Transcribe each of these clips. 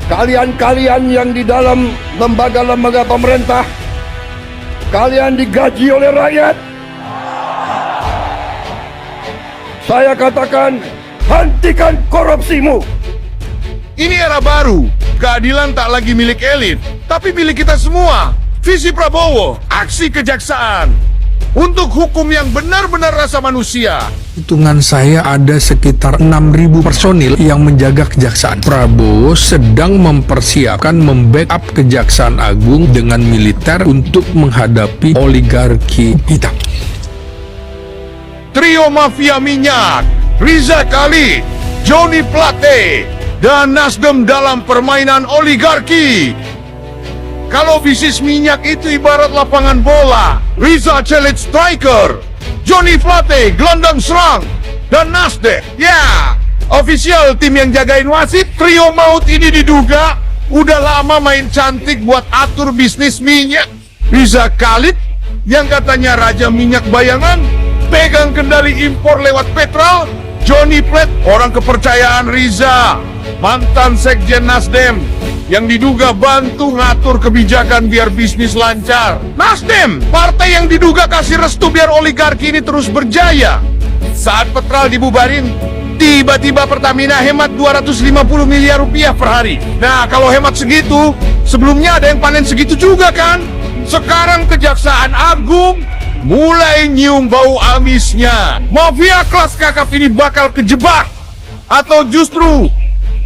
Kalian-kalian yang di dalam lembaga-lembaga pemerintah, kalian digaji oleh rakyat. Saya katakan, hentikan korupsimu. Ini era baru. Keadilan tak lagi milik elit, tapi milik kita semua. Visi Prabowo, aksi kejaksaan. Untuk hukum yang benar-benar rasa manusia. Hitungan saya ada sekitar 6.000 personil yang menjaga kejaksaan. Prabowo sedang mempersiapkan membackup Kejaksaan Agung dengan militer untuk menghadapi oligarki hitam. Trio mafia minyak, Riza Khalid, Johnny Plate, dan Nasdem dalam permainan oligarki. Kalau bisnis minyak itu ibarat lapangan bola, Riza Khalid striker, Johnny Plate gelandang serang, dan Nasdem, ya, official tim yang jagain wasit. Trio maut ini diduga udah lama main cantik buat atur bisnis minyak. Riza Khalid, yang katanya raja minyak bayangan, pegang kendali impor lewat petrol. Johnny Plate, orang kepercayaan Riza, mantan sekjen Nasdem, yang diduga bantu ngatur kebijakan biar bisnis lancar. Nasdem, partai yang diduga kasih restu biar oligarki ini terus berjaya. Saat petrol dibubarin, tiba-tiba Pertamina hemat 250 miliar rupiah per hari. Nah, kalau hemat segitu, sebelumnya ada yang panen segitu juga kan? Sekarang Kejaksaan Agung mulai nyium bau amisnya. Mafia kelas kakap ini bakal kejebak, atau justru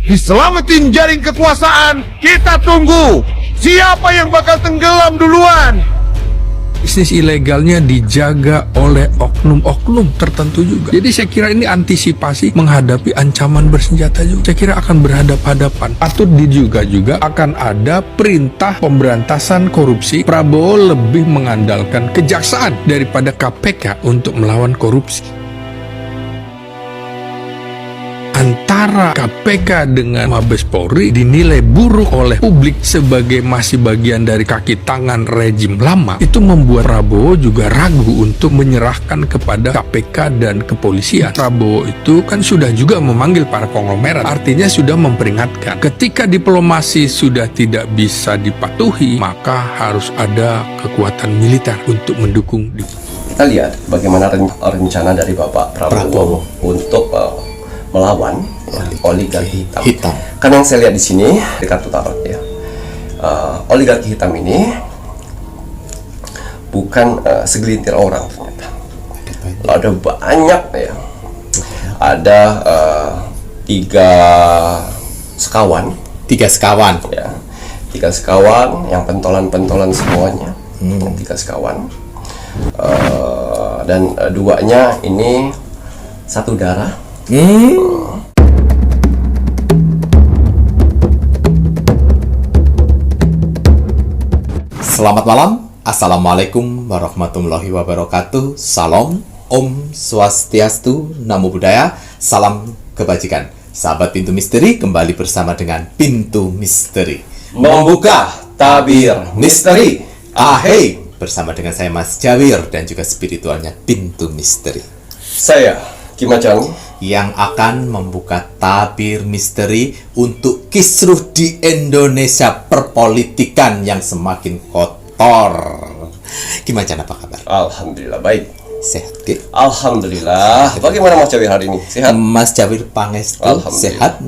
diselamatin jaring kekuasaan. Kita tunggu siapa yang bakal tenggelam duluan. Bisnis ilegalnya dijaga oleh oknum-oknum tertentu juga. Jadi saya kira ini antisipasi menghadapi ancaman bersenjata juga. Saya kira akan berhadap-hadapan. Patut diduga juga akan ada perintah pemberantasan korupsi. Prabowo lebih mengandalkan kejaksaan daripada KPK untuk melawan korupsi. Antara KPK dengan Mabes Polri dinilai buruk oleh publik sebagai masih bagian dari kaki tangan rejim lama. Itu membuat Prabowo juga ragu untuk menyerahkan kepada KPK dan kepolisian. Prabowo itu kan sudah juga memanggil para konglomerat, artinya sudah memperingatkan. Ketika diplomasi sudah tidak bisa dipatuhi, maka harus ada kekuatan militer untuk mendukung. Kita lihat bagaimana rencana dari Bapak Prabowo untuk melawan oligarki hitam. Karena yang saya lihat di sini di kartu tarot ya, oligarki hitam ini bukan segelintir orang ternyata. Ada banyak ya. Ada tiga sekawan ya. Tiga sekawan yang pentolan-pentolan semuanya. Tiga sekawan. Dan duanya ini satu darah. Selamat malam, Assalamualaikum warahmatullahi wabarakatuh. Salam, Om Swastiastu, Namo Buddhaya, salam kebajikan. Sahabat Pintu Misteri, kembali bersama dengan Pintu Misteri Membuka tabir misteri. Ahey, bersama dengan saya Mas Jawir dan juga spiritualnya Pintu Misteri. Saya Kimacang yang akan membuka tabir misteri untuk kisruh di Indonesia perpolitikan yang semakin kotor. Gimana, apa kabar? Alhamdulillah baik. Sehat, Ki? Alhamdulillah. Bagaimana Mas Jawir hari ini? Sehat? Mas Jawir Pangestu sehat.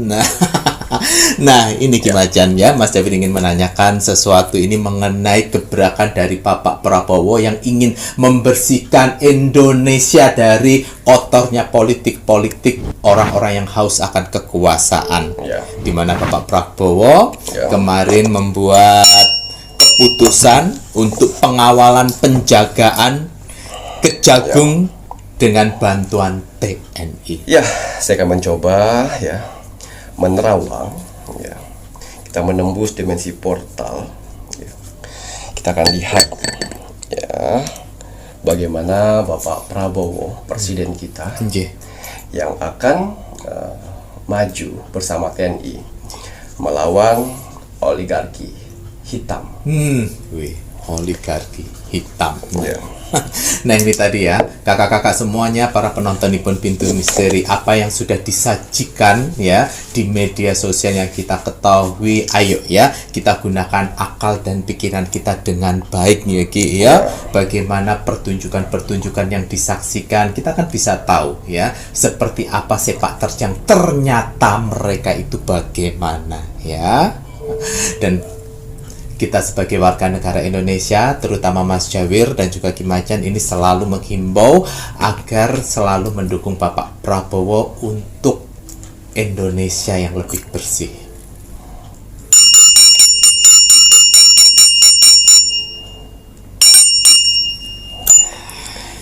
Nah, ini Kimacan ya, Mas Jawir ingin menanyakan sesuatu ini mengenai gebrakan dari Bapak Prabowo yang ingin membersihkan Indonesia dari kotornya politik-politik orang-orang yang haus akan kekuasaan. Ya. Di mana Bapak Prabowo kemarin membuat keputusan untuk pengawalan penjagaan Kejagung dengan bantuan TNI. Ya, saya akan mencoba ya menerawang ya. Kita menembus dimensi portal ya. Kita akan lihat ya bagaimana Bapak Prabowo presiden kita yang akan maju bersama TNI melawan oligarki hitam. oligarki hitam. Ya. Nah ini tadi ya, kakak-kakak semuanya, para penonton Nippon Pintu Misteri, apa yang sudah disajikan ya di media sosial yang kita ketahui, ayo ya kita gunakan akal dan pikiran kita dengan baik nih ya. Bagaimana pertunjukan-pertunjukan yang disaksikan, kita kan bisa tahu ya seperti apa sepak terjang ternyata mereka itu bagaimana ya. Dan kita sebagai warga negara Indonesia, terutama Mas Jawir dan juga Ki Macan, ini selalu menghimbau agar selalu mendukung Bapak Prabowo untuk Indonesia yang lebih bersih.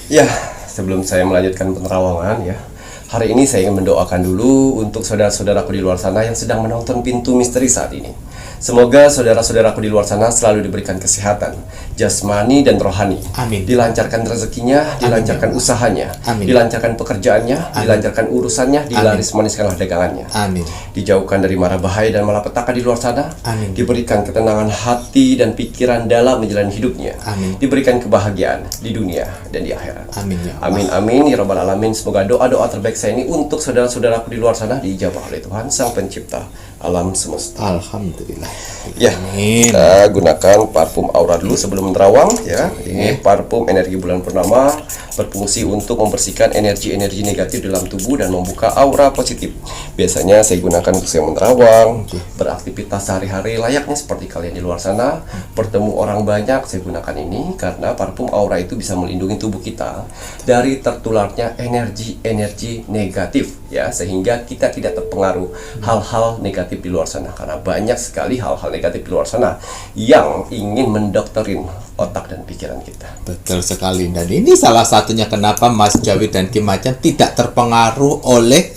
Ya, sebelum saya melanjutkan penerawangan ya, hari ini saya ingin mendoakan dulu untuk saudara-saudaraku di luar sana yang sedang menonton Pintu Misteri saat ini. Semoga saudara-saudaraku di luar sana selalu diberikan kesehatan, jasmani dan rohani. Amin. Dilancarkan rezekinya, dilancarkan usahanya, Amin. dilancarkan pekerjaannya, dilancarkan urusannya, dilaris-maniskanlah dagangannya. Amin. Dijauhkan dari mara bahaya dan malapetaka di luar sana. Amin. Diberikan ketenangan hati dan pikiran dalam menjalani hidupnya. Amin. Diberikan kebahagiaan di dunia dan di akhirat. Amin ya Allah. Amin amin ya rabbal alamin. Semoga doa-doa terbaik saya ini untuk saudara-saudaraku di luar sana diijabah oleh Tuhan Sang Pencipta alam semesta. Alhamdulillah. Ya, Amin. kita gunakan parfum aura dulu sebelum menerawang ya. Ini parfum energi bulan purnama berfungsi untuk membersihkan energi-energi negatif dalam tubuh dan membuka aura positif. Biasanya saya gunakan untuk saya menerawang, beraktivitas sehari-hari layaknya seperti kalian di luar sana, bertemu orang banyak. Saya gunakan ini karena parfum aura itu bisa melindungi tubuh kita dari tertularnya energi-energi negatif ya, sehingga kita tidak terpengaruh hal-hal negatif di luar sana, karena banyak sekali hal-hal negatif di luar sana yang ingin mendokterin otak dan pikiran kita. Betul sekali. Dan ini salah satunya kenapa Mas Jawir dan Ki Macan tidak terpengaruh oleh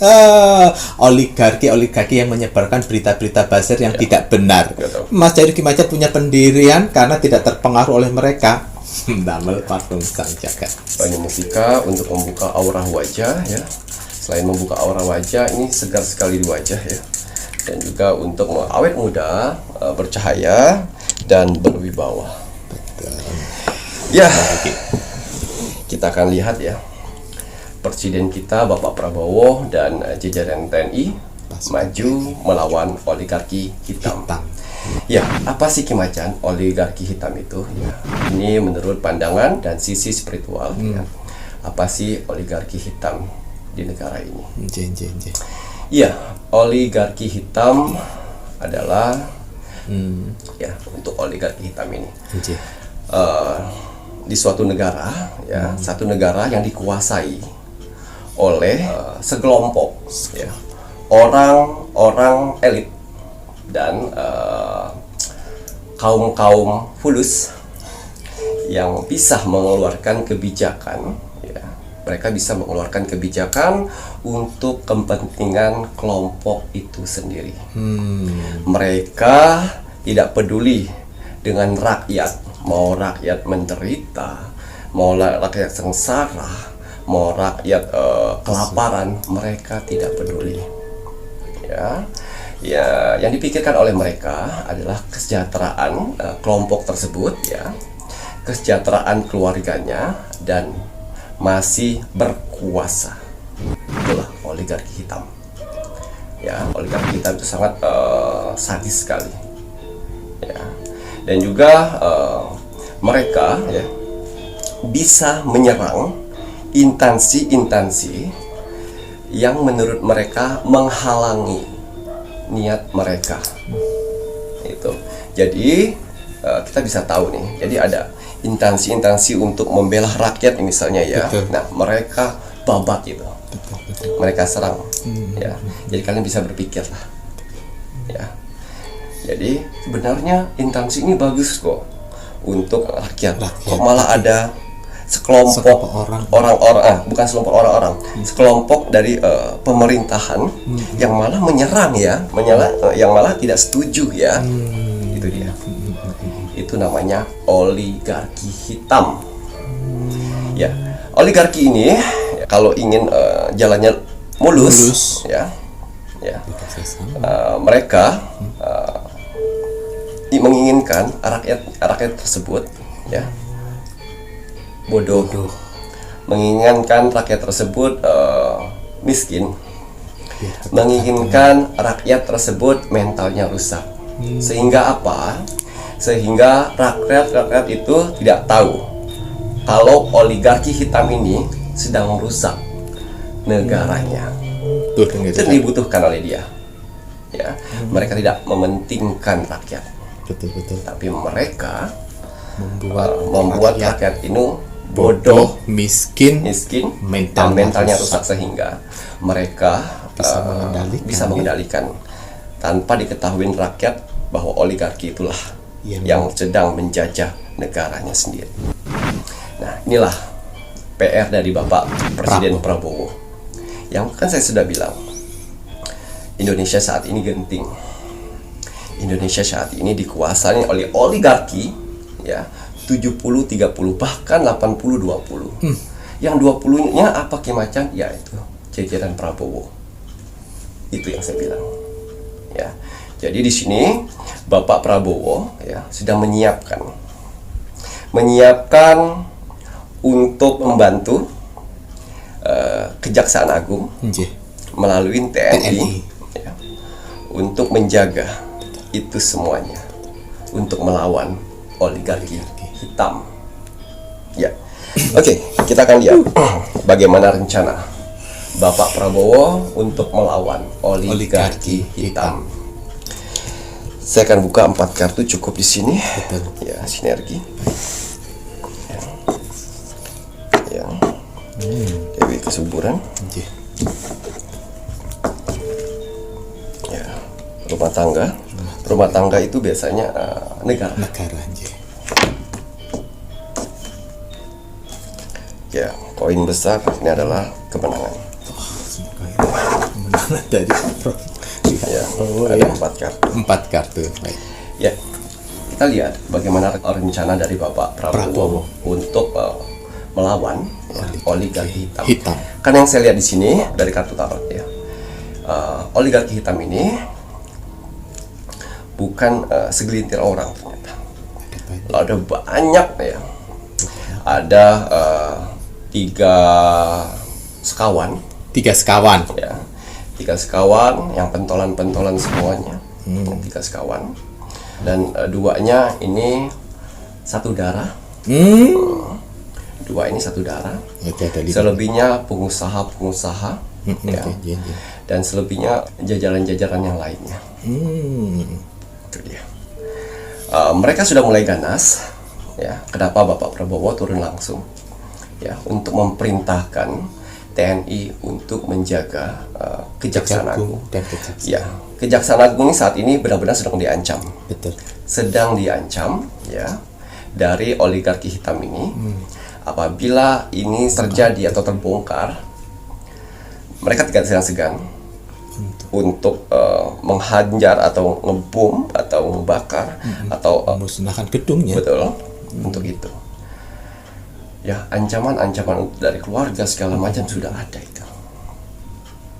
oligarki yang menyebarkan berita-berita buzzer yang tidak benar. Betul. Mas Jawir Ki Macan punya pendirian karena tidak terpengaruh oleh mereka. Damel parfum sang jagat. Banyak musika untuk membuka aura wajah ya. Selain membuka aura wajah, ini segar sekali di wajah ya. Dan juga untuk awet muda, bercahaya dan berwibawa. Ya, kita akan lihat ya, Presiden kita Bapak Prabowo dan jajaran TNI maju melawan oligarki hitam. Ya, apa sih Ki Macan oligarki hitam itu? Ya, ini menurut pandangan dan sisi spiritual. Ya. Apa sih oligarki hitam di negara ini? Ya, oligarki hitam adalah ya, untuk oligarki hitam ini. Di suatu negara ya, satu negara yang dikuasai oleh sekelompok ya, orang-orang elit dan kaum-kaum fulus yang bisa mengeluarkan kebijakan ya. Mereka bisa mengeluarkan kebijakan untuk kepentingan kelompok itu sendiri. Mereka tidak peduli dengan rakyat. Mau rakyat menderita, mau rakyat sengsara, mau rakyat kelaparan, mereka tidak peduli. Ya, yang dipikirkan oleh mereka adalah kesejahteraan kelompok tersebut, ya, kesejahteraan keluarganya, dan masih berkuasa. Itulah oligarki hitam. Ya, oligarki hitam itu sangat sadis sekali. Ya. Dan juga mereka ya, bisa menyerang instansi-instansi yang menurut mereka menghalangi niat mereka. Itu. Jadi kita bisa tahu nih. Jadi ada instansi-instansi untuk membela rakyat misalnya ya. Betul. Nah, mereka babat itu. Mereka serang. Ya. Jadi kalian bisa berpikir lah. Ya. Jadi sebenarnya instansi ini bagus kok untuk rakyat. Kok malah ada sekelompok orang-orang, bukan sekelompok orang-orang, sekelompok dari pemerintahan yang malah menyerang ya, yang malah tidak setuju ya. Itu dia. Itu namanya oligarki hitam. Ya, oligarki ini ya, kalau ingin jalannya mulus. Ya, mereka menginginkan rakyat tersebut ya, bodoh, menginginkan rakyat tersebut miskin, menginginkan rakyat tersebut mentalnya rusak. Sehingga apa? Sehingga rakyat itu tidak tahu kalau oligarki hitam ini sedang merusak negaranya. Itu dibutuhkan oleh dia. Ya, mereka tidak mementingkan rakyat. Betul. Tapi mereka membuat rakyat ini bodoh, miskin, mentalnya rusak, sehingga mereka bisa mengendalikan tanpa diketahui rakyat bahwa oligarki itulah yang sedang menjajah negaranya sendiri. Nah, inilah PR dari Bapak Presiden Prabowo. Yang kan saya sudah bilang, Indonesia saat ini genting. Indonesia saat ini dikuasai oleh oligarki, ya, 70-30 bahkan 80-20. Yang 20-nya apa Kimacan? Ya itu jajaran Prabowo. Itu yang saya bilang. Ya. Jadi di sini Bapak Prabowo, ya, sedang menyiapkan untuk membantu Kejaksaan Agung melalui TNI. Ya, untuk menjaga itu semuanya, untuk melawan oligarki hitam. Ya, oke, kita akan lihat bagaimana rencana Bapak Prabowo untuk melawan oligarki hitam. Saya akan buka 4 kartu cukup di sini. Ya, sinergi. Ya. Dewi Kesuburan. Ya, rumah tangga. Rumah tangga itu biasanya negara. Ya, koin besar ini adalah kemenangan. Kemenangan dari Ya, ada 4 kartu. Baik. Ya, kita lihat bagaimana rencana dari Bapak Prabowo untuk melawan oligarki hitam. Kan yang saya lihat di sini dari kartu tarot, ya, oligarki hitam ini bukan segelintir orang ternyata. Ada banyak, ya. Ada 3 sekawan. 3 sekawan. Ya. 3 sekawan yang pentolan-pentolan semuanya. 3 sekawan. Dan 2-nya ini satu darah. 2 ini satu darah. Selebihnya pengusaha-pengusaha. Ya. Dan selebihnya jajaran-jajaran yang lainnya. Itu dia. Mereka sudah mulai ganas. Ya, kenapa Bapak Prabowo turun langsung? Ya, untuk memerintahkan TNI untuk menjaga Kejaksaan Agung. Ya, Kejaksaan Agung ini saat ini benar-benar sedang diancam. Sedang diancam, ya, dari oligarki hitam ini. Apabila ini terjadi atau terbongkar, mereka tidak segan-segan untuk menghajar atau ngebom atau membakar atau musnahkan gedungnya. Betul, untuk itu. Ya, ancaman-ancaman dari keluarga segala macam sudah ada itu.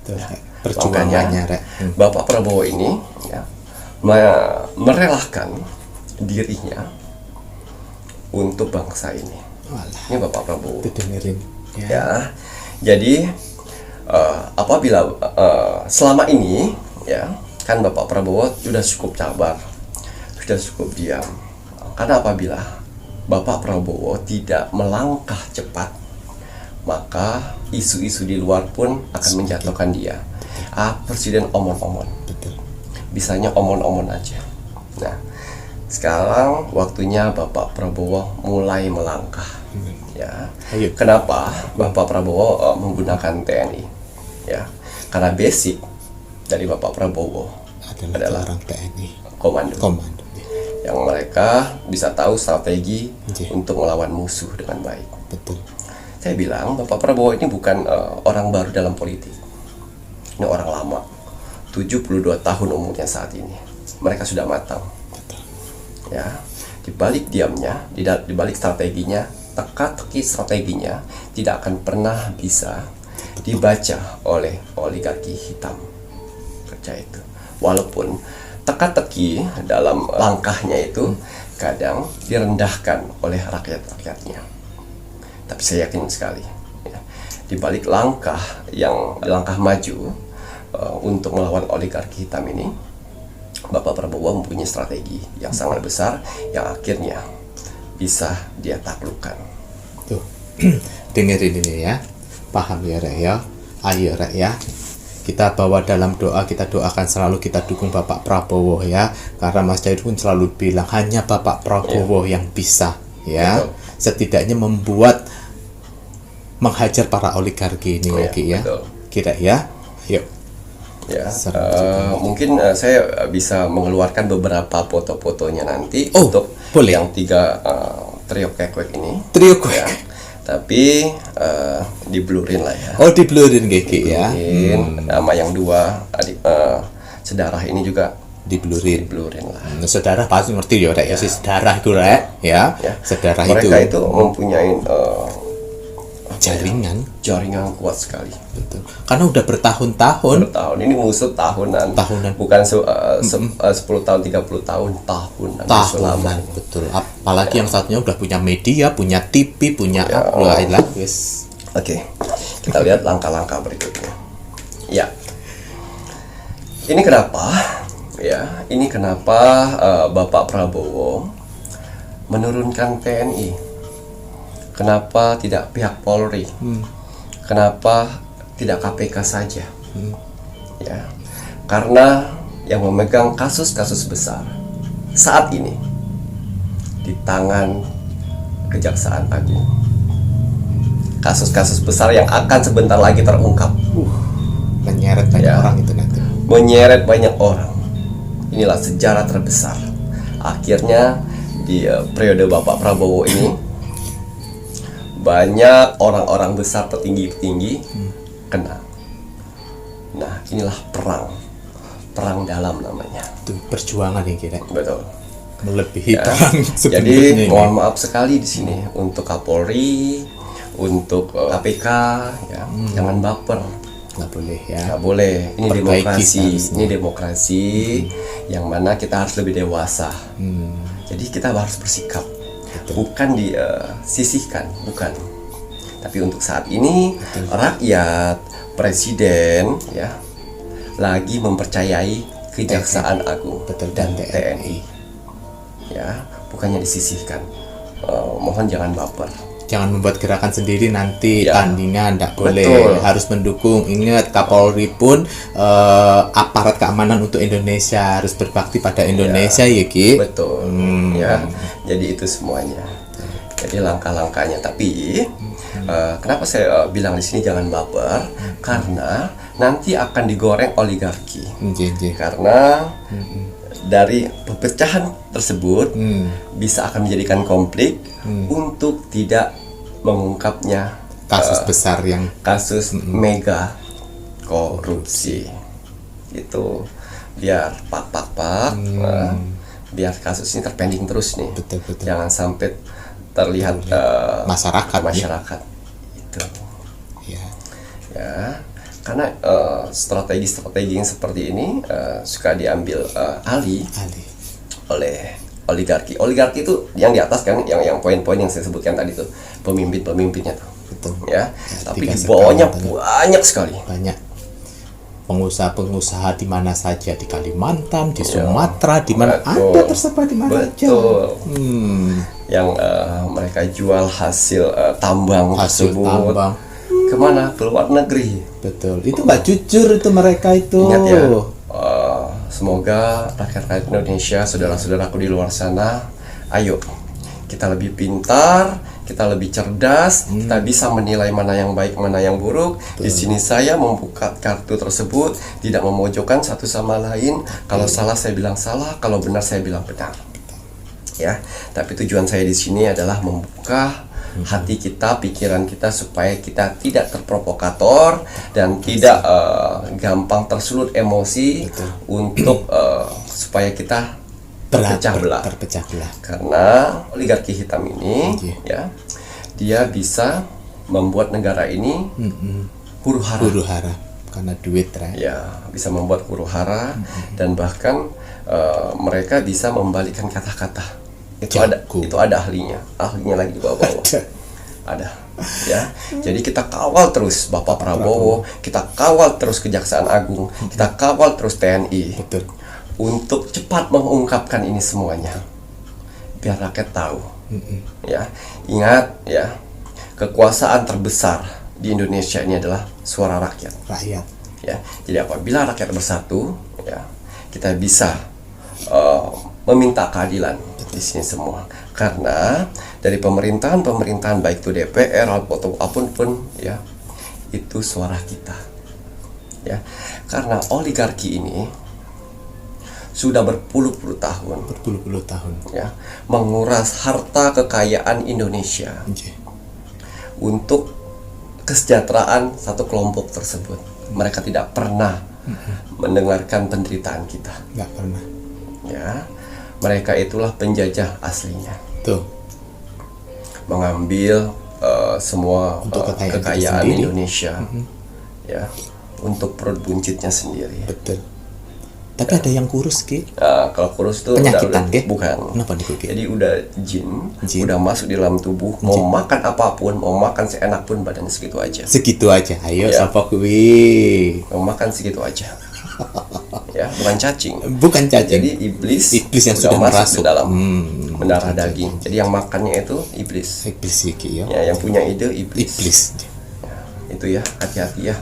Ya, perjuangannya, Bapak Prabowo ini, ya, merelakan dirinya untuk bangsa ini. Ini Bapak Prabowo. Ya, jadi apabila selama ini, ya, kan Bapak Prabowo sudah cukup sabar, sudah cukup diam. Karena apabila Bapak Prabowo tidak melangkah cepat, maka isu-isu di luar pun akan menjatuhkan dia. Presiden omon-omon, bisanya omon-omon aja. Nah, sekarang waktunya Bapak Prabowo mulai melangkah. Ya, kenapa Bapak Prabowo menggunakan TNI? Ya, karena basic dari Bapak Prabowo adalah TNI, komando. Yang mereka bisa tahu strategi untuk melawan musuh dengan baik. Saya bilang Bapak Prabowo ini bukan orang baru dalam politik. Ini orang lama, 72 tahun umurnya saat ini. Mereka sudah matang. Ya, di balik diamnya, di balik strateginya, teka-teki strateginya tidak akan pernah bisa dibaca oleh oligarki hitam. Percaya itu. Walaupun teka-teki dalam langkahnya itu kadang direndahkan oleh rakyat-rakyatnya. Tapi saya yakin sekali, ya, di balik langkah maju untuk melawan oligarki hitam ini, Bapak Prabowo mempunyai strategi yang sangat besar yang akhirnya bisa dia taklukkan. Tuh, dengerin ini ya, paham ya Rek ya, ayo Rek ya, kita bawa dalam doa, kita doakan selalu, kita dukung Bapak Prabowo ya, karena Mas David pun selalu bilang hanya Bapak Prabowo yang bisa ya, Betul. setidaknya menghajar para oligarki ini lagi ya, betul. kira ya, yuk. Ya, mungkin saya bisa mengeluarkan beberapa foto-fotonya nanti Oh, untuk boleh. yang 3 trio kek ini. Trio kue. Ya. Tapi diblurin lah ya. Oh, diblurin Geki ya. Diblurin. Sama yang 2 adik sedarah ini juga Diblurin. diblurin lah. Saudara pasti ngerti ya Rek ya, si sedarah itu Rek ya. Ya. Sedarah Mereka itu itu mempunyai jaringan kuat sekali. betul. Karena udah bertahun-tahun Tahun ini musuh tahunan. Bukan 10 tahun, 30 tahun, tahunan. betul. Apalagi yang satunya udah punya media, punya TV, punya wis. Oke, kita lihat langkah-langkah berikutnya. Ya, ini kenapa? Ya, ini kenapa Bapak Prabowo menurunkan TNI? Kenapa tidak pihak Polri? Kenapa tidak KPK saja? Ya, karena yang memegang kasus-kasus besar saat ini di tangan Kejaksaan Agung. Kasus-kasus besar yang akan sebentar lagi terungkap. Menyeret banyak orang itu nanti. Menyeret banyak orang. Inilah sejarah terbesar. Akhirnya di periode Bapak Prabowo ini banyak orang-orang besar petinggi-petinggi kena. Nah, inilah perang dalam namanya. Itu perjuangan yang kira Betul. melebihi Ya. perang Jadi sebelumnya ini. mohon maaf sekali di sini untuk Kapolri, untuk KPK, ya, jangan baper. Nggak boleh ya. Nggak boleh. Ini Perbaiki demokrasi. seharusnya. Ini demokrasi yang mana kita harus lebih dewasa. Jadi kita harus bersikap. Bukan disisihkan, bukan. Tapi untuk saat ini rakyat, presiden, ya, lagi mempercayai Kejaksaan Agung Betul, dan dan TNI. Ya, bukannya disisihkan. Mohon jangan baper. Jangan membuat gerakan sendiri nanti Ya. tandingan, tidak boleh. Betul. Harus mendukung. Ingat, Kapolri pun aparat keamanan untuk Indonesia, harus berbakti pada Indonesia ya Ki. Betul. Ya, jadi itu semuanya. Jadi langkah-langkahnya. Tapi kenapa saya bilang di sini jangan baper? Karena nanti akan digoreng oligarki. Karena dari perpecahan tersebut bisa akan menjadikan konflik untuk tidak mengungkapnya Kasus besar yang kasus mega korupsi itu, biar biar kasus ini terpending terus nih. Betul. Jangan sampai terlihat masyarakat itu ya, karena strategi-strategi yang seperti ini suka diambil alih oleh oligarki. Oligarki itu yang di atas kan, yang poin-poin yang saya sebutkan tadi tuh, pemimpinnya tuh. Betul. Ya, tapi di bawahnya banyak sekali. Banyak pengusaha-pengusaha di mana saja, di Kalimantan, di Sumatera, di mana ada tersebar di mana saja. Yang mereka jual hasil tambang tersebut kemana? Ke luar negeri. Betul. Itu nggak jujur itu mereka itu. Ingat ya, semoga rakyat Indonesia, saudara-saudaraku di luar sana, ayo kita lebih pintar, kita lebih cerdas, kita bisa menilai mana yang baik, mana yang buruk. Di sini saya membuka kartu tersebut, tidak memojokkan satu sama lain. Kalau salah saya bilang salah, kalau benar saya bilang benar. Ya, tapi tujuan saya di sini adalah membuka hati kita, pikiran kita, supaya kita tidak terprovokator dan tidak gampang tersulut emosi untuk supaya kita terpecah belah. Karena oligarki hitam ini, ya, dia bisa membuat negara ini huru-hara. Karena duit, ya, bisa membuat huru-hara dan bahkan mereka bisa membalikkan kata-kata. Itu ada ahlinya lagi di bawah. Ada ya. Jadi kita kawal terus Bapak Prabowo, kita kawal terus Kejaksaan Agung, kita kawal terus TNI. Betul. Untuk cepat mengungkapkan ini semuanya biar rakyat tahu. Ya, ingat ya, kekuasaan terbesar di Indonesia ini adalah suara rakyat. Ya, jadi apabila rakyat bersatu, ya, kita bisa meminta keadilan di sini semua. Karena dari pemerintahan baik itu DPR atau apapun pun, ya, itu suara kita. Ya, karena oligarki ini sudah berpuluh-puluh tahun, ya, menguras harta kekayaan Indonesia untuk kesejahteraan satu kelompok tersebut. Mereka tidak pernah mendengarkan penderitaan kita. Nggak pernah. Ya, mereka itulah penjajah aslinya. Tuh. Mengambil semua Untuk kekayaan Indonesia, ya, untuk perut buncitnya sendiri. Betul. Tapi ada yang kurus, Ki. Kalau kurus tuh Penyakitan, Ki? bukan. Kenapa nih, Ki? Jadi udah jin, udah masuk di dalam tubuh, mau makan apapun, mau makan seenak pun badannya segitu aja. Segitu aja. Ayo, Ya. sapa kuwi. Mau makan segitu aja. Ya, bukan cacing. Bukan cacing. Jadi iblis yang sudah masuk merasuk ke dalam mendarah daging. Jadi yang makannya itu iblis. Iblis, Ki, ya. Ya, yang punya ide iblis. Iblis. Itu ya, hati-hati ya.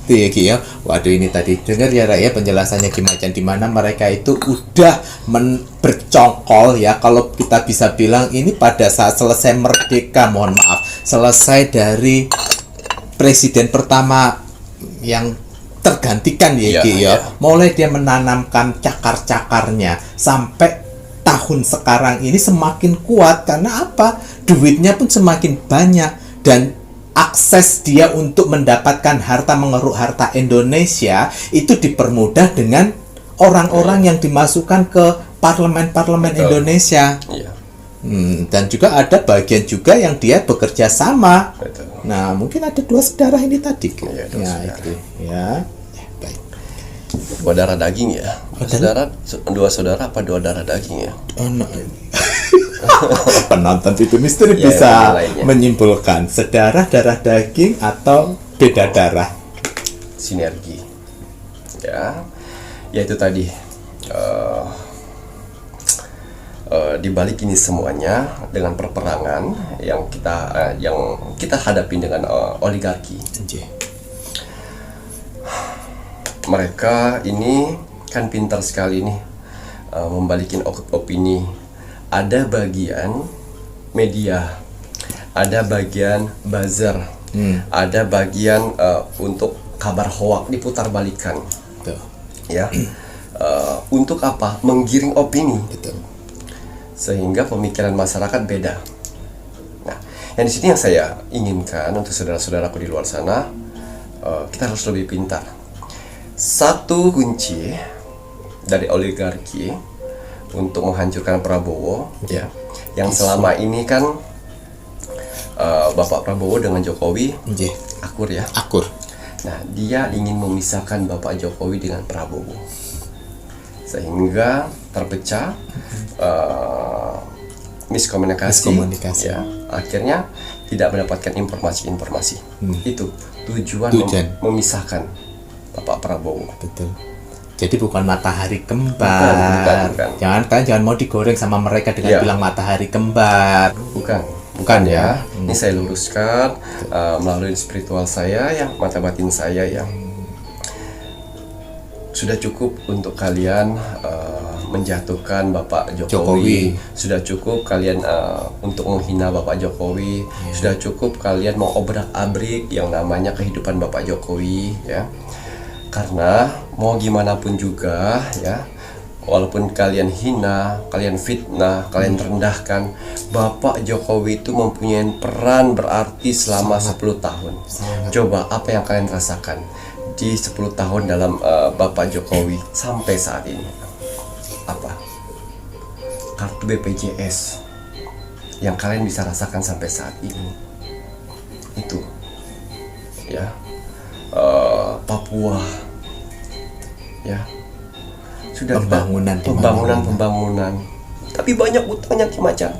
Itu ya, Ki, ya. Waduh, ini tadi dengar ya, Rak, ya, penjelasannya Ki Macan, di mana mereka itu udah bercongkol ya, kalau kita bisa bilang ini pada saat selesai merdeka, mohon maaf, selesai dari presiden pertama yang tergantikan ya, Ki, ya. Mulai dia menanamkan cakar-cakarnya sampai tahun sekarang ini semakin kuat. Karena apa? Duitnya pun semakin banyak dan akses dia untuk mendapatkan harta, mengeruk harta Indonesia itu dipermudah dengan orang-orang yang dimasukkan ke parlemen-parlemen Indonesia. Iya. Dan juga ada bagian juga yang dia bekerja sama. Betul. Nah, mungkin ada dua saudara ini tadi. Iya, dua saudara. Itu. Ya, baik. Dua darah daging ya. Dua saudara apa dua darah daging ya? Penonton itu misteri Ya, bisa yang lainnya. menyimpulkan sedarah, darah daging, atau beda darah. Sinergi. Ya itu tadi. Di balik ini semuanya dengan perperangan yang kita hadapi dengan oligarki. Mereka ini kan pintar sekali nih membalikin opini. Ada bagian media, ada bagian buzzer, ada bagian untuk kabar hoak diputar-balikan. Ya, untuk apa? Menggiring opini. Sehingga pemikiran masyarakat beda. Nah, yang di sini yang saya inginkan untuk saudara-saudaraku di luar sana, kita harus lebih pintar. Satu kunci dari oligarki untuk menghancurkan Prabowo, ya, yang selama ini kan Bapak Prabowo dengan Jokowi akur ya. Akur. Nah, dia ingin memisahkan Bapak Jokowi dengan Prabowo, sehingga terpecah miskomunikasi. Ya, akhirnya tidak mendapatkan informasi-informasi. Itu tujuan memisahkan Bapak Prabowo. Betul. Jadi bukan matahari kembar. Bukan. Jangan mau digoreng sama mereka dengan bilang matahari kembar. Bukan ya. Ini saya luruskan melalui spiritual saya, yang mata batin saya yang sudah cukup untuk kalian menjatuhkan Bapak Jokowi. Sudah cukup kalian untuk menghina Bapak Jokowi. Sudah cukup kalian mau obrak-abrik yang namanya kehidupan Bapak Jokowi, ya. Karena mau gimana pun juga, ya, walaupun kalian hina, kalian fitnah, kalian rendahkan, Bapak Jokowi itu mempunyai peran berarti selama 10 tahun. Coba apa yang kalian rasakan di 10 tahun dalam Bapak Jokowi sampai saat ini? Apa? Kartu BPJS yang kalian bisa rasakan sampai saat ini. Itu, ya. Papua, ya, sudah pembangunan Tapi banyak utangnya Ki Macan.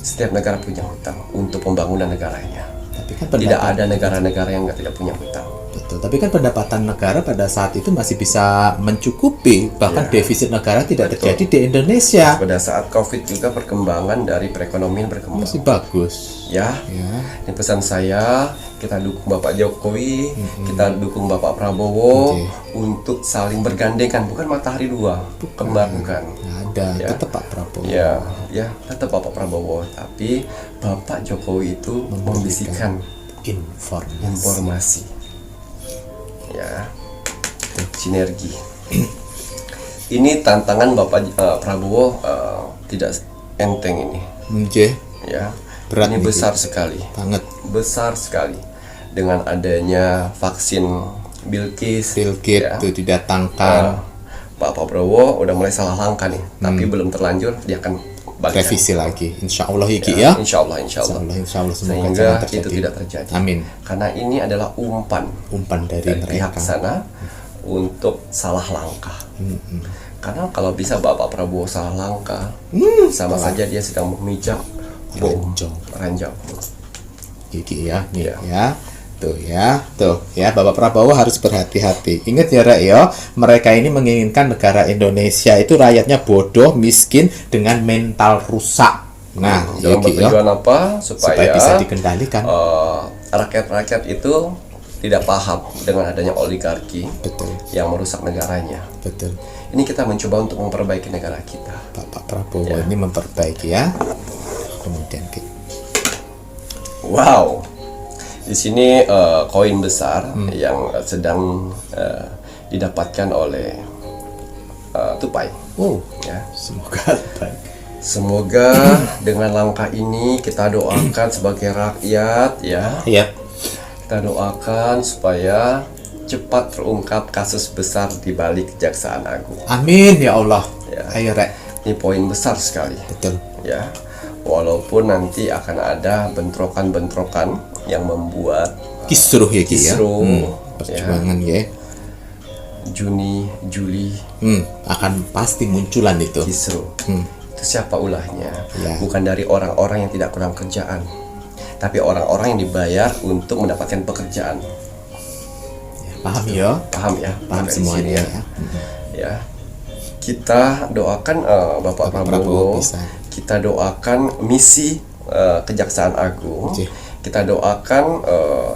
Setiap negara punya hutang untuk pembangunan negaranya. Tapi kan Tidak ada negara-negara yang tidak punya hutang. Betul, tapi kan pendapatan negara pada saat itu masih bisa mencukupi, bahkan Ya. defisit negara tidak Betul. terjadi di Indonesia. Pada saat COVID juga perkembangan dari perekonomian berkembang. Masih bagus. Ya, Ya. ini pesan saya, kita dukung Bapak Jokowi, kita dukung Bapak Prabowo Oke. untuk saling bergandengan, bukan matahari dua, kembar bukan. Nggak ada, Ya. tetap Pak Prabowo. Ya, ya tetap Bapak Prabowo, tapi Bapak Jokowi itu membisikkan informasi. Ya, sinergi. Ini tantangan Bapak Prabowo tidak enteng ini. Oke, Ya, Berat ini nih, besar sekali. banget. Besar sekali dengan adanya vaksin Bilqis. Bill Gates ya. itu didatangkan, Pak Prabowo udah mulai salah langkah nih, tapi belum terlanjur, dia akan balik. revisi lagi. Insya Allah ya, Ki ya. Insya Allah, insya Allah. Insya Allah semoga Sehingga jangan itu terjadi. tidak terjadi. Amin. Karena ini adalah umpan Umpan dari dari pihak mereka. sana untuk salah langkah. Karena kalau bisa Bapak Prabowo salah langkah, sama saja dia sedang memijak bom ranjau. Gigi ya, nih Ya. tuh ya, Bapak Prabowo harus berhati-hati. Ingat ya, Rek ya, mereka ini menginginkan negara Indonesia itu rakyatnya bodoh, miskin dengan mental rusak. Nah, ya, Dalam Ki, ya, bertujuan apa? supaya bisa dikendalikan. Rakyat-rakyat itu tidak paham dengan adanya oligarki Betul, yang merusak negaranya. betul. Ini kita mencoba untuk memperbaiki negara kita. Bapak Prabowo Ya. ini memperbaiki ya. Kemudian Ki. Wow, di sini koin besar yang sedang didapatkan oleh Tupai. Wow, Ya, semoga baik. semoga dengan langkah ini kita doakan sebagai rakyat, ya, Iya. kita doakan supaya cepat terungkap kasus besar di balik Kejaksaan Agung. Amin ya Allah. Ya. Ayo, Rek. Ini poin besar sekali. Betul. Ya, walaupun nanti akan ada bentrokan-bentrokan yang membuat Kisruh ya, Ki ya. Kisruh, Perjuangan ya. Juni, Juli Akan pasti munculan itu. kisruh. Itu siapa ulahnya? Ya. Bukan dari orang-orang yang tidak kurang kerjaan, tapi orang-orang yang dibayar untuk mendapatkan pekerjaan. Paham ya? Paham ya? Paham Sampai di semuanya sini ya. Ya, kita doakan Bapak Prabowo Prabowo, bisa. kita doakan misi Kejaksaan Agung, Oke. kita doakan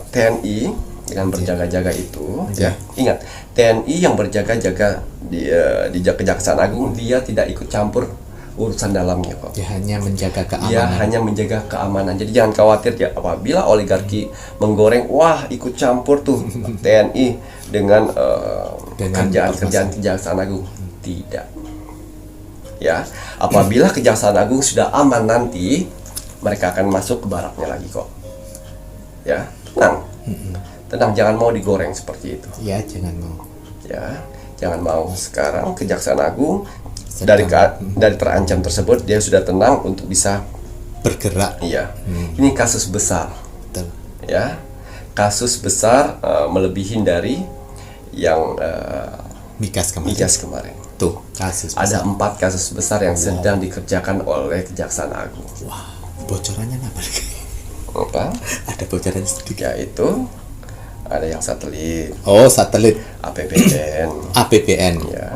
TNI dengan berjaga-jaga itu. Ya, ingat TNI yang berjaga-jaga di Kejaksaan Agung, dia tidak ikut campur urusan dalamnya kok. Dia hanya menjaga Dia keamanan. hanya menjaga keamanan. Jadi jangan khawatir ya, apabila oligarki menggoreng, wah ikut campur tuh TNI dengan Dengan kerjaan Kejaksaan Agung. Tidak. Ya, apabila Kejaksaan Agung sudah aman nanti, mereka akan masuk ke baraknya lagi kok. Ya, tenang. Tenang, jangan mau digoreng seperti itu. Ya, jangan mau. Ya, jangan mau. Sekarang Kejaksaan Agung Sedang. dari terancam tersebut dia sudah tenang untuk bisa, Bergerak. iya. Ini kasus besar, Betul. ya. Kasus besar melebihi dari yang Mikas kemarin. Migas kemarin. Tuh, kasus Ada besar. 4 kasus besar yang sedang dikerjakan oleh Kejaksaan Agung. Wah, bocorannya apa? Apa? Ada bocoran sedikit. Yaitu ada yang satelit, Oh, satelit APBN, APBN. ya.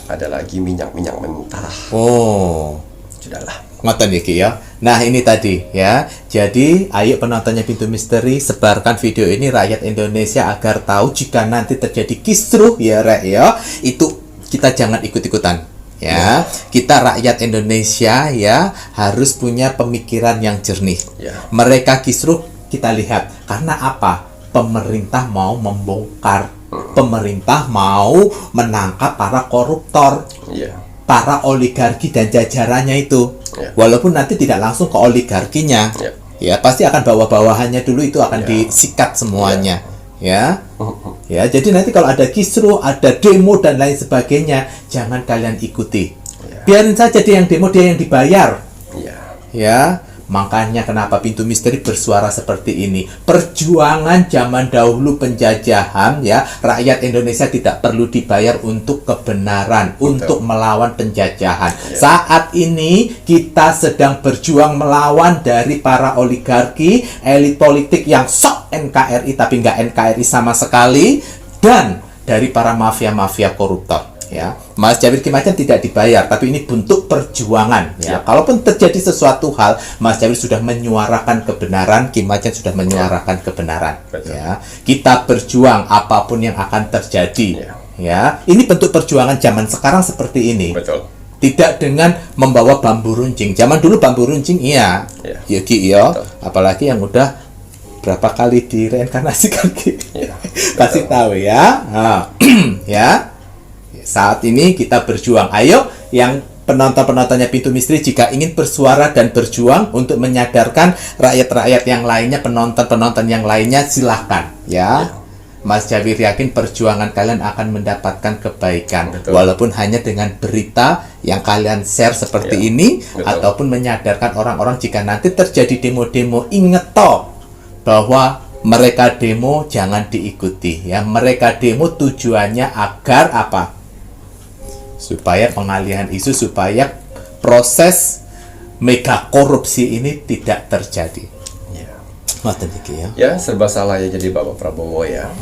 Ada lagi minyak-minyak mentah. Oh, Sudahlah. ngoten ya, Ki ya. Nah, ini tadi ya. Jadi, ayo penontonnya Pintu Misteri, sebarkan video ini rakyat Indonesia agar tahu jika nanti terjadi kisruh ya, Rek ya. Itu kita jangan ikut-ikutan. Ya, kita rakyat Indonesia ya harus punya pemikiran yang jernih. Ya. Mereka kisruh kita lihat karena apa? Pemerintah mau membongkar, pemerintah mau menangkap para koruptor, Iya. para oligarki dan jajarannya itu. Ya. Walaupun nanti tidak langsung ke oligarkinya, Ya. ya pasti akan bawa-bawahannya dulu itu akan disikat semuanya, ya. Ya, jadi nanti kalau ada kisruh, ada demo dan lain sebagainya, jangan kalian ikuti. Biarin saja dia yang demo, dia yang dibayar. Iya. Ya, Makanya kenapa Pintu Misteri bersuara seperti ini. Perjuangan zaman dahulu penjajahan ya, rakyat Indonesia tidak perlu dibayar untuk kebenaran, untuk melawan penjajahan. Saat ini kita sedang berjuang melawan dari para oligarki, elit politik yang sok NKRI tapi nggak NKRI sama sekali, dan dari para mafia-mafia koruptor. Ya, Mas Jawir Kimacan tidak dibayar, tapi ini bentuk perjuangan. Ya, kalaupun terjadi sesuatu hal, Mas Jawir sudah menyuarakan kebenaran, Kimacan sudah menyuarakan kebenaran. Ya, kita berjuang apapun yang akan terjadi. Ya, ini bentuk perjuangan zaman sekarang seperti ini. Betul. Tidak dengan membawa bambu runcing. Zaman dulu bambu runcing, iya, ya Ki, ya. Apalagi yang udah berapa kali direinkarnasikan, Ki. Kasih tahu ya. Nah, ya. Saat ini kita berjuang. Ayo, yang penonton-penontonnya Pintu Misteri, jika ingin bersuara dan berjuang untuk menyadarkan rakyat-rakyat yang lainnya, penonton-penonton yang lainnya, silahkan. Ya, Mas Jawir yakin perjuangan kalian akan mendapatkan kebaikan. Walaupun hanya dengan berita yang kalian share seperti ini, ataupun menyadarkan orang-orang jika nanti terjadi demo-demo, inget toh bahwa mereka demo jangan diikuti. Ya, mereka demo tujuannya agar apa? Supaya pengalihan isu, supaya proses mega korupsi ini tidak terjadi. Ya, serba salah ya jadi Bapak Prabowo ya.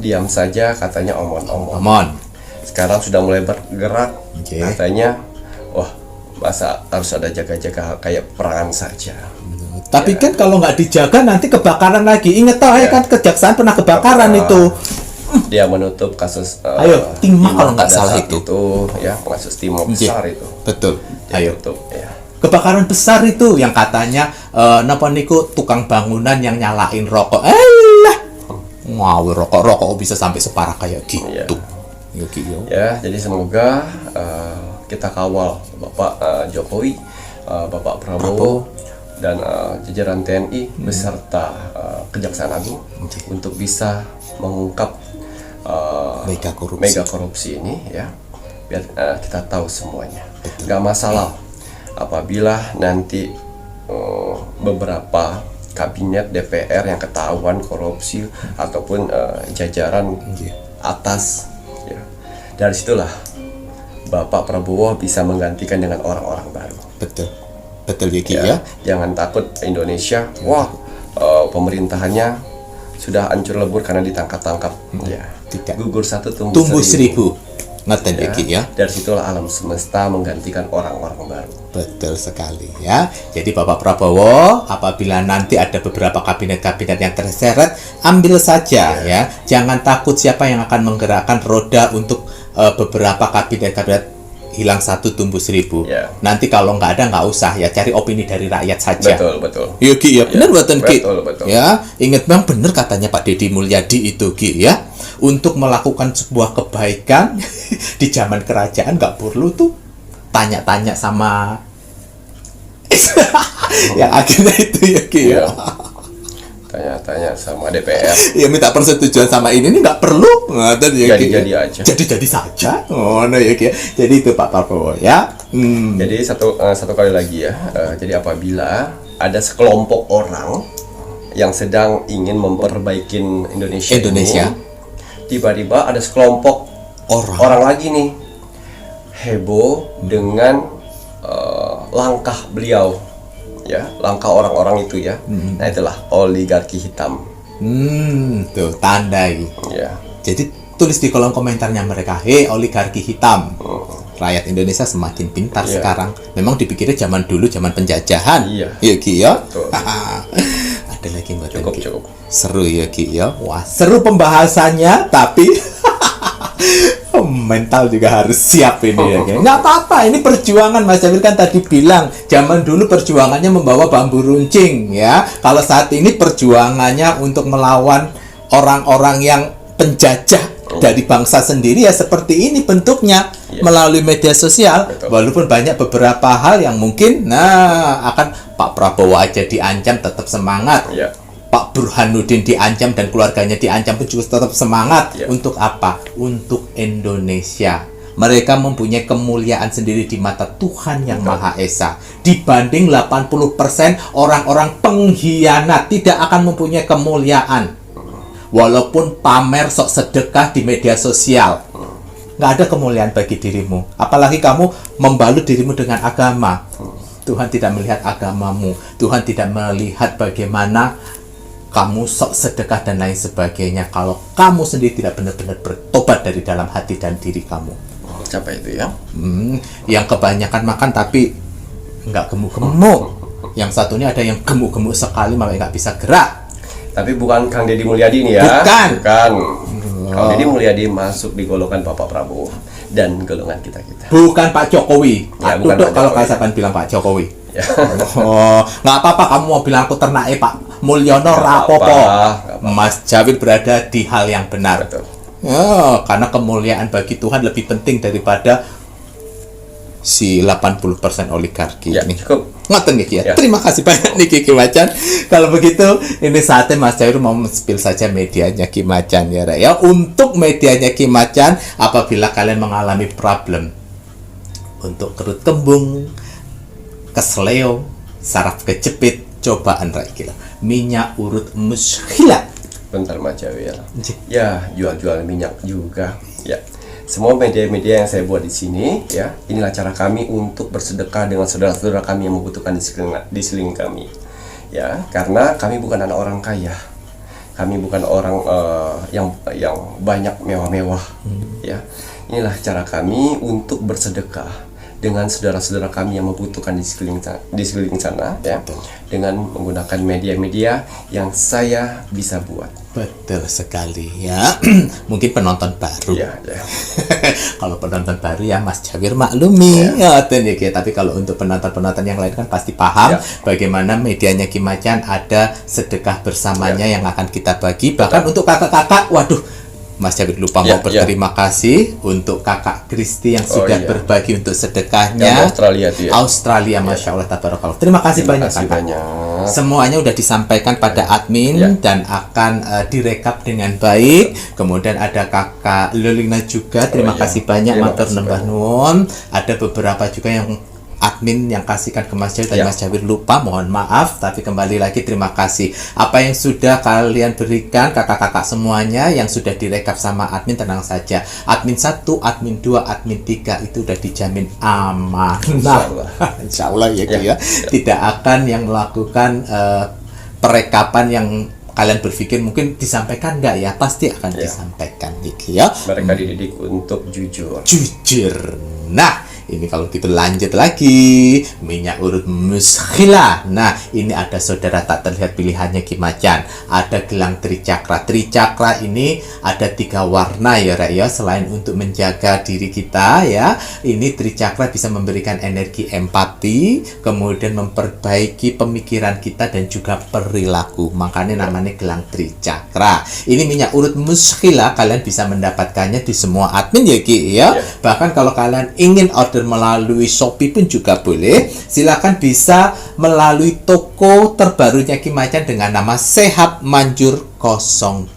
Diam saja katanya omon-omon. Sekarang sudah mulai bergerak, katanya, wah, masa harus ada jaga-jaga kayak perang saja. Tapi kan kalau nggak dijaga nanti kebakaran lagi. Ingat toh ya kan kejaksaan pernah kebakaran itu. Dia menutup kasus Timah kalau nggak salah itu ya, kasus Timah besar itu. Betul. Ayo tutup ya. Kebakaran besar itu yang katanya napa niku tukang bangunan yang nyalain rokok. Alah. Ngawur rokok bisa sampai separah kayak gitu. Ya, jadi semoga kita kawal Bapak Jokowi, Bapak Prabowo dan jajaran TNI beserta Kejaksaan Agung untuk bisa mengungkap mega korupsi ini ya, biar kita tahu semuanya. Gak masalah apabila nanti beberapa kabinet DPR yang ketahuan korupsi ataupun jajaran atas ya. Dari situlah Bapak Prabowo bisa menggantikan dengan orang-orang baru. Betul ya. Jangan takut Indonesia, pemerintahannya sudah hancur lebur karena ditangkap-tangkap. Ya. Tidak. Gugur satu tumbuh seribu. Ngaten ya. Dari situlah alam semesta menggantikan orang-orang baru. Betul sekali ya. Jadi Bapak Prabowo, apabila nanti ada beberapa kabinet-kabinet yang terseret, ambil saja ya. Jangan takut siapa yang akan menggerakkan roda untuk beberapa kabinet-kabinet. Hilang satu tumbuh seribu. Nanti kalau nggak ada nggak usah ya, cari opini dari rakyat saja. Betul. Iya Ki ya, benar buatan Ki. Betul. Ya, ingat bang, benar katanya Pak Deddy Mulyadi itu Ki ya. Untuk melakukan sebuah kebaikan di zaman kerajaan nggak perlu tuh tanya-tanya sama yang akhirnya itu ya Ki ya. Tanya-tanya sama DPR. Ya minta persetujuan sama ini nggak perlu. Jadi aja. Jadi saja. Ya Ki. Jadi itu Pak Prabowo ya. Jadi satu kali lagi ya. Jadi apabila ada sekelompok orang yang sedang ingin memperbaiki Indonesia. Tiba-tiba ada sekelompok orang lagi nih heboh dengan langkah beliau. Ya, langkah orang-orang itu ya. Nah, itulah oligarki hitam. Tuh tandai. Ya. Jadi tulis di kolom komentarnya mereka, oligarki hitam. Rakyat Indonesia semakin pintar sekarang. Memang dipikirnya zaman dulu, zaman penjajahan. Iya Ki ya. Ada lagi buat cukup. Seru ya Ki ya. Wah, seru pembahasannya, tapi mental juga harus siap ini ya. Nggak apa-apa, ini perjuangan. Mas Jawir kan tadi bilang zaman dulu perjuangannya membawa bambu runcing ya. Kalau saat ini perjuangannya untuk melawan orang-orang yang penjajah dari bangsa sendiri ya, seperti ini bentuknya melalui media sosial. Walaupun banyak beberapa hal yang mungkin akan Pak Prabowo aja diancam tetap semangat. Pak Burhanuddin diancam dan keluarganya diancam pun juga tetap semangat. Untuk apa? Untuk Indonesia. Mereka mempunyai kemuliaan sendiri di mata Tuhan yang Maha Esa. Dibanding 80% orang-orang pengkhianat tidak akan mempunyai kemuliaan. Walaupun pamer sok sedekah di media sosial, nggak ada kemuliaan bagi dirimu. Apalagi kamu membalut dirimu dengan agama. Tuhan tidak melihat agamamu. Tuhan tidak melihat bagaimana kamu sok sedekah dan lain sebagainya. Kalau kamu sendiri tidak benar-benar bertobat dari dalam hati dan diri kamu. Siapa itu ya? Yang kebanyakan makan tapi nggak gemuk-gemuk. Yang satunya ada yang gemuk-gemuk sekali makanya nggak bisa gerak. Tapi bukan Kang Deddy Mulyadi nih ya? Bukan. Kang Deddy Mulyadi masuk di golongan Bapak Prabowo dan golongan kita-kita. Bukan Pak Jokowi. Ya, Pak bukan Duduk Pak kalau Jokowi. kalian bilang Pak Jokowi. Ya. Nggak apa-apa kamu mau bilang aku ternaknya Pak Mulyono Nggak Rapopo. apa-apa. Mas Jawid berada di hal yang benar. Betul. Karena kemuliaan bagi Tuhan lebih penting daripada si 80% oligarki Ya, ini. cukup. Ngoten Niki ya. Ya. Terima kasih banyak Niki Ki Macan. Kalau begitu, ini saatnya Mas Jawir mau men-spill saja medianya Ki Macan ya, Rek. Ya, untuk medianya Ki Macan, apabila kalian mengalami problem untuk kerut kembung, kesleo, saraf kejepit, cobaan Rek gila. Minyak urut muskhilat. Bentar Mas Jawir. Ya, jual-jual minyak juga. Ya. Semua media-media yang saya buat di sini, ya, inilah cara kami untuk bersedekah dengan saudara-saudara kami yang membutuhkan di sekeliling kami. Ya, karena kami bukan anak orang kaya. Kami bukan orang yang banyak mewah-mewah. Ya. Inilah cara kami untuk bersedekah dengan saudara-saudara kami yang membutuhkan di sekeliling sana, ya. Dengan menggunakan media-media yang saya bisa buat. Betul sekali ya. Mungkin penonton baru. Ya, ya. Kalau penonton baru ya Mas Jawir maklumi. Ya, tapi kalau untuk penonton-penonton yang lain kan pasti paham Ya. bagaimana medianya Ki Macan ada sedekah bersamanya yang akan kita bagi. Bahkan untuk kakak-kakak, waduh, Mas Jawir lupa Ya, mau berterima kasih untuk kakak Kristi yang sudah iya. berbagi untuk Yang sedekahnya. Australia tuh ya. Australia, Masya Allah, tabarakallah. Terima kasih Terima banyak kasih kakak. banyak. Semuanya udah disampaikan pada admin Ya. dan akan direkap dengan baik. Kemudian ada kakak Lelina juga. Terima iya. kasih banyak Terima matur kasih nembah banyak. nuwun. Ada beberapa juga yang admin yang kasihkan ke Mas Jawir dan Ya. Mas Jawir lupa, mohon maaf, tapi kembali lagi terima kasih. Apa yang sudah kalian berikan kakak-kakak semuanya yang sudah direkap sama admin, tenang saja. Admin 1, admin 2, admin 3 itu udah dijamin aman. Insyaallah. Insya Allah ya, Ki, Ya. ya. Tidak akan yang melakukan perekapan yang kalian berpikir mungkin disampaikan nggak ya, pasti akan Ya. disampaikan Niki ya. Mereka dididik untuk jujur. Jujur. Nah, ini kalau gitu lanjut lagi, minyak urut muskhilah. Nah, ini ada saudara tak terlihat pilihannya Ki Macan. Ada gelang tricakra. Tricakra ini ada 3 warna ya, Rek ya. Selain untuk menjaga diri kita ya, ini tricakra bisa memberikan energi empati, kemudian memperbaiki pemikiran kita dan juga perilaku. Makanya namanya gelang tricakra. Ini minyak urut muskhilah, kalian bisa mendapatkannya di semua admin ya, Ki ya. Bahkan kalau kalian ingin order melalui Shopee pun juga boleh. Silakan bisa melalui toko terbarunya Ki Macan dengan nama Sehat Manjur 08.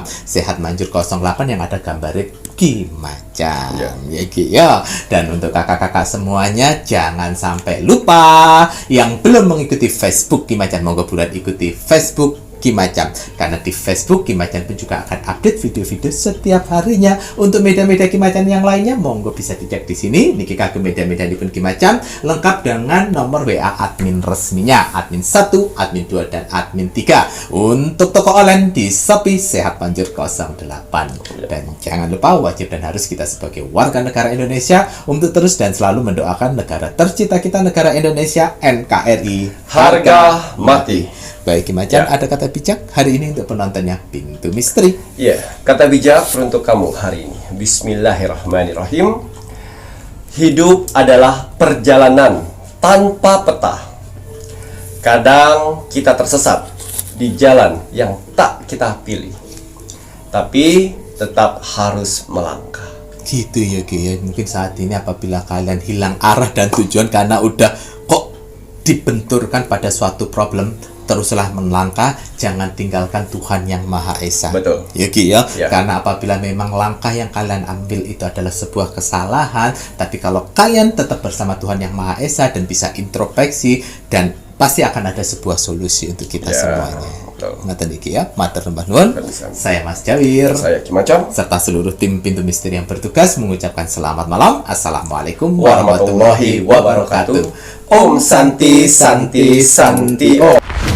Sehat Manjur 08 yang ada gambarnya Ki Macan. Ya, Ki ya. Dan untuk kakak-kakak semuanya jangan sampai lupa yang belum mengikuti Facebook Ki Macan, monggo buruan ikuti Facebook Ki Macan, karena di Facebook Ki Macan pun juga akan update video-video setiap harinya. Untuk media-media Ki Macan yang lainnya monggo bisa dicek di sini. Niki kagem media-media di pun Ki Macan lengkap dengan nomor WA admin resminya, admin 1, admin 2 dan admin 3. Untuk toko online di Shopee Sehat Manjur 08. Dan jangan lupa wajib dan harus kita sebagai warga negara Indonesia untuk terus dan selalu mendoakan negara tercinta kita, negara Indonesia, NKRI Harga mati. Baik Ki Macan, Ya. ada kata bijak hari ini untuk penontonnya Pintu Misteri. Ya, kata bijak untuk kamu hari ini. Bismillahirrahmanirrahim. Hidup adalah perjalanan tanpa peta. Kadang kita tersesat di jalan yang tak kita pilih, tapi tetap harus melangkah. Gitu ya Ki ya. Mungkin saat ini apabila kalian hilang arah dan tujuan karena udah kok dibenturkan pada suatu problem, teruslah melangkah, jangan tinggalkan Tuhan yang Maha Esa. Betul. Ya Ki ya. Ya. Karena apabila memang langkah yang kalian ambil itu adalah sebuah kesalahan, tapi kalau kalian tetap bersama Tuhan yang Maha Esa dan bisa introspeksi, dan pasti akan ada sebuah solusi untuk kita Ya, semuanya. betul. Ngaten iki ya, matur nuwun nuwun. Saya Mas Jawir, Saya Ki Macan. serta seluruh tim Pintu Misteri yang bertugas mengucapkan selamat malam. Assalamualaikum Warahmatullahi wabarakatuh. Om Santi Santi Santi Om.